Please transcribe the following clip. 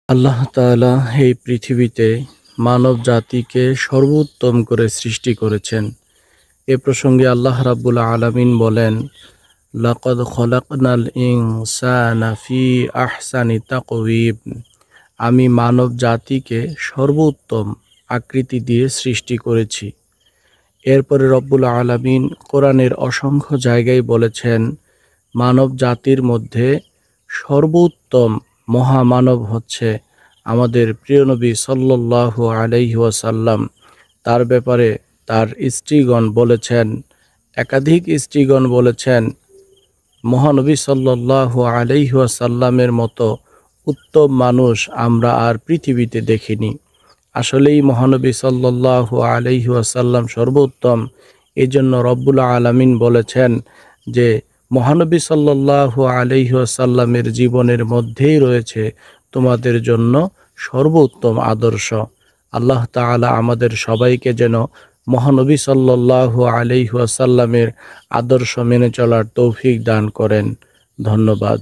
আল্লাহ তাআলা এই পৃথিবীতে মানব জাতিকে সর্বোত্তম করে সৃষ্টি করেছেন। এ প্রসঙ্গে আল্লাহ রাব্বুল আলামিন বলেন, লাকাদ খলাকনাল ইনসানা ফি আহসানি তাকওয়িম। আমি মানব জাতিকে সর্বোত্তম আকৃতি দিয়ে সৃষ্টি করেছি। এরপরে রব্বুল আলামিন কোরআনের অসংখ্য জায়গায় বলেছেন, মানব জাতির মধ্যে সর্বোত্তম মহামানব হচ্ছে আমাদের প্রিয় নবী সাল্লাল্লাহু আলাইহি ওয়াসাল্লাম। তার ব্যাপারে তার স্ত্রীগণ বলেছেন, একাধিক স্ত্রীগণ বলেছেন, মহানবী সাল্লাল্লাহু আলাইহি ওয়াসাল্লামের মতো উত্তম মানুষ আমরা আর পৃথিবীতে দেখিনি। আসলেই মহানবী সাল্লাল্লাহু আলাইহি ওয়াসাল্লাম সর্বোত্তম। এজন্য রব্বুল আলামিন বলেছেন যে মহানবী সাল্লাল্লাহু আলাইহি ওয়াসাল্লামের জীবনের মধ্যেই রয়েছে তোমাদের জন্য সর্বোত্তম আদর্শ। আল্লাহ তাআলা আমাদের সবাইকে যেন মহানবী সাল্লাল্লাহু আলাইহি ওয়াসাল্লামের আদর্শ মেনে চলার তৌফিক দান করেন। ধন্যবাদ।